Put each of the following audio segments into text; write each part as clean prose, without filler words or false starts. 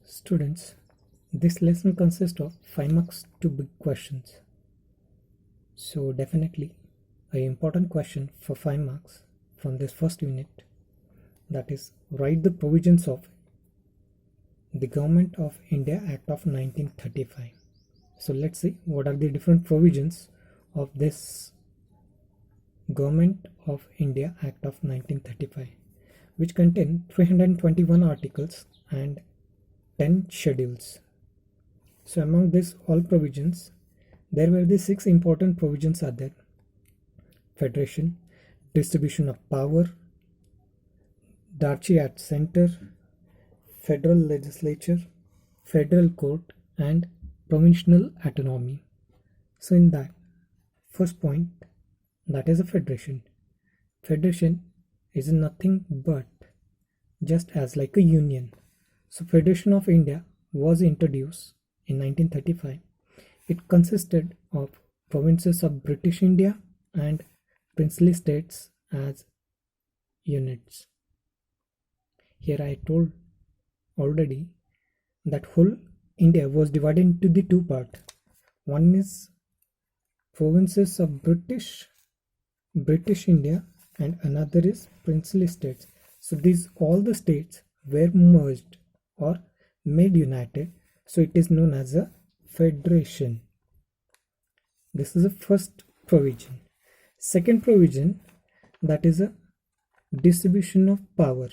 Students, this lesson consists of 5 marks to big questions. So definitely an important question for 5 marks from this first unit, that is, write the provisions of the Government of India Act of 1935. So let's see what are the different provisions of this Government of India Act of 1935, which contain 321 articles and 10 schedules. So among these all provisions, there were the 6 important provisions are there: federation, distribution of power, Darchi at center, federal legislature, federal court, and provincial autonomy. So in that first point, that is a federation. Federation is nothing but just as like a union. So Federation of India was introduced in 1935. It consisted of provinces of British India and princely states as units. Here I told already that whole India was divided into the two parts. One is provinces of British India and another is princely states. So these all the states were merged or made united, so it is known as a federation. This is the first provision. Second provision, that is a distribution of power.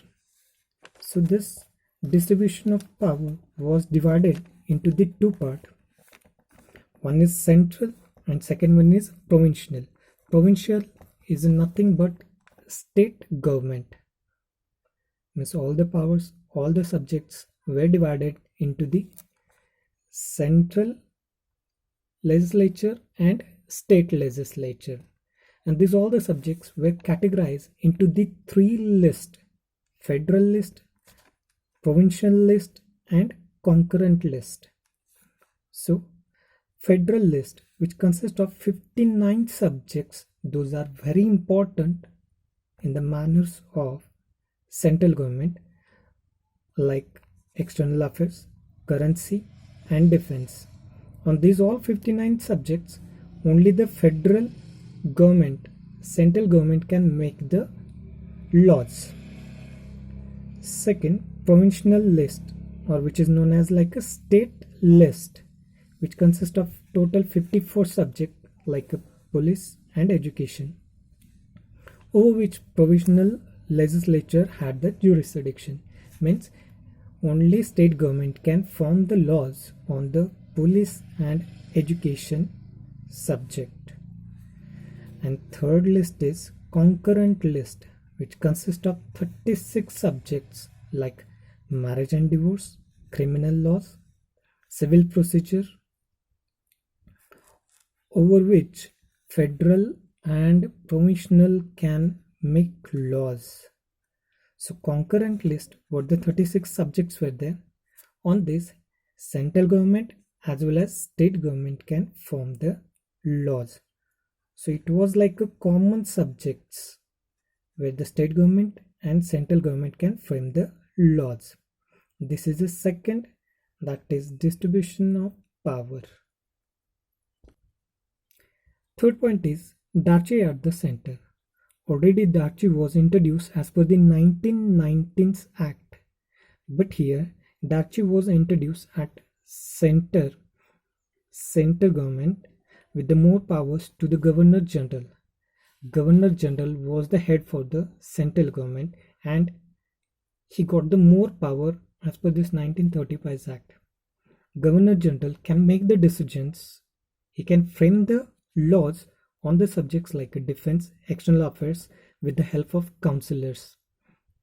So this distribution of power was divided into the two parts. One is central and second one is provincial. Provincial is nothing but state government. Means all the powers, all the subjects were divided into the central legislature and state legislature, and these all the subjects were categorized into the 3 lists: federal list, provincial list, and concurrent list. So federal list, which consists of 59 subjects, those are very important in the manners of central government, like external affairs, currency, and defense. On these all 59 subjects, only the federal government, central government, can make the laws. Second, provincial list, or which is known as like a state list, which consists of total 54 subjects like police and education, over which provincial legislature had the jurisdiction. Means only state government can form the laws on the police and education subject. And third list is concurrent list, which consists of 36 subjects like marriage and divorce, criminal laws, civil procedure, over which federal and provincial can make laws. So concurrent list, what the 36 subjects were there. On this, central government as well as state government can form the laws. So it was like a common subjects where the state government and central government can frame the laws. This is the second, that is distribution of power. Third point is Darchi at the center. Already Darchi was introduced as per the 1919 Act, but here Darchi was introduced at center government with the more powers to the Governor General. Governor General was the head for the central government and he got the more power as per this 1935 Act. Governor General can make the decisions, he can frame the laws on the subjects like defense, external affairs with the help of councillors.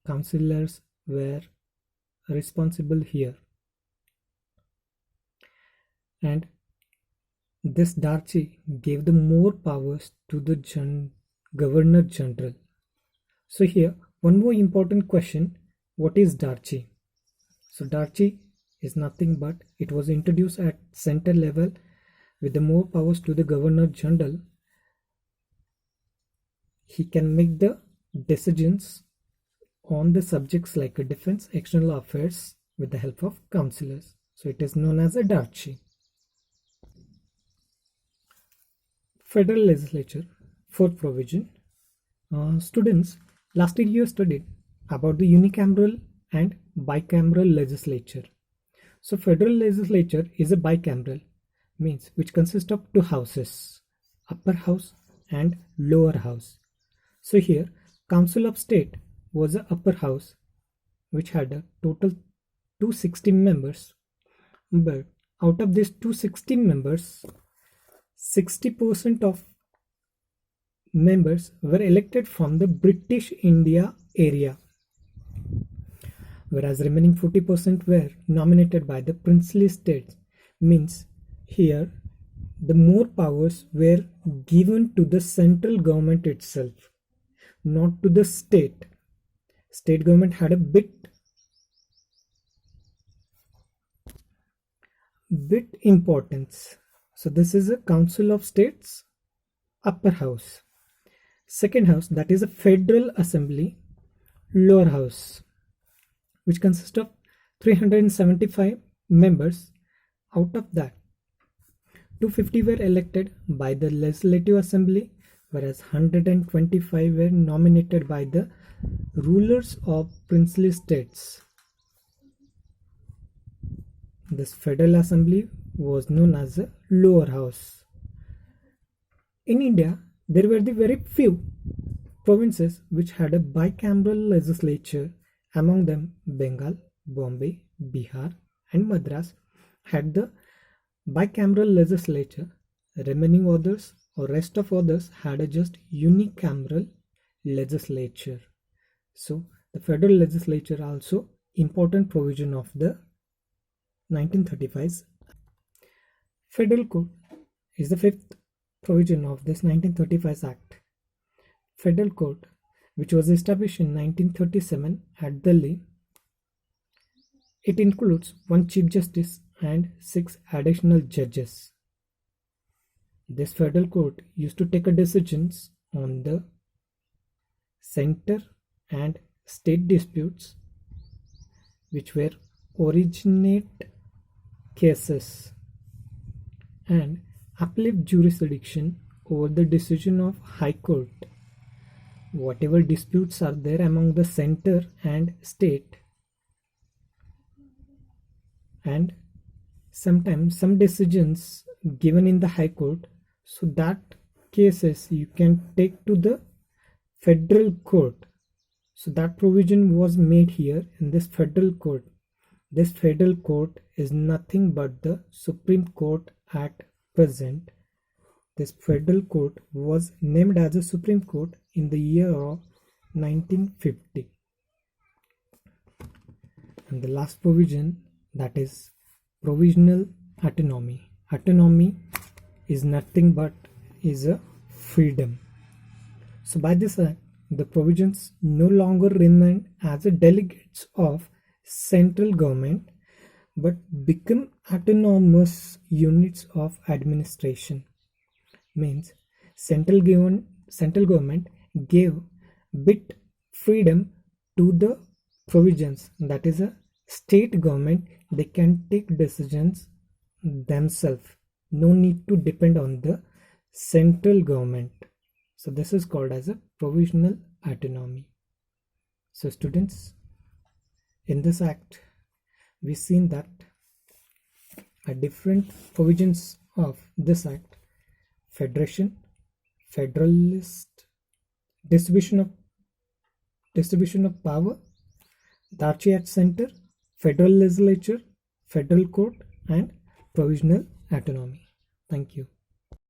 Councillors were responsible here. And this Darchi gave the more powers to the Governor General. So here, one more important question: what is Darchi? So Darchi is nothing but it was introduced at center level with the more powers to the Governor General. He can make the decisions on the subjects like defense, external affairs with the help of councillors. So it is known as a duchy. Federal legislature, fourth provision. Students, last year you studied about the unicameral and bicameral legislature. So federal legislature is a bicameral, means which consists of two houses, upper house and lower house. So here Council of State was the upper house, which had a total 260 members, but out of these 260 members, 60% of members were elected from the British India area, whereas remaining 40% were nominated by the princely states. Means here the more powers were given to the central government itself, not to the state. State government had a bit importance. So this is a Council of States upper house. Second house, that is a Federal Assembly lower house, which consists of 375 members. Out of that, 250 were elected by the Legislative Assembly, whereas 125 were nominated by the rulers of princely states. This Federal Assembly was known as the lower house. In India, there were the very few provinces which had a bicameral legislature. Among them, Bengal, Bombay, Bihar and Madras had the bicameral legislature. Remaining others or rest of others had a just unicameral legislature. So the federal legislature also important provision of the 1935's Federal Code is the fifth provision of this 1935 Act. Federal Code, which was established in 1937 at Delhi, it includes one Chief Justice and 6 additional judges. This Federal Court used to take decisions on the center and state disputes, which were originate cases, and appellate jurisdiction over the decision of High Court. Whatever disputes are there among the center and state, and sometimes some decisions given in the High Court, so that cases you can take to the Federal Court. So that provision was made here in this Federal Court. This Federal Court is nothing but the Supreme Court at present. This Federal Court was named as a Supreme Court in the year of 1950. And the last provision, that is provisional autonomy. Autonomy is nothing but is a freedom. So by this act, the provisions no longer remain as a delegates of central government, but become autonomous units of administration. Means central government gave bit freedom to the provisions, that is a state government, they can take decisions themselves, no need to depend on the central government. So this is called as a provisional autonomy. So students, in this act we've seen that different provisions of this act: federation, federalist, distribution of power, duchy at center, federal legislature, federal court and provisional autonomy. Thank you.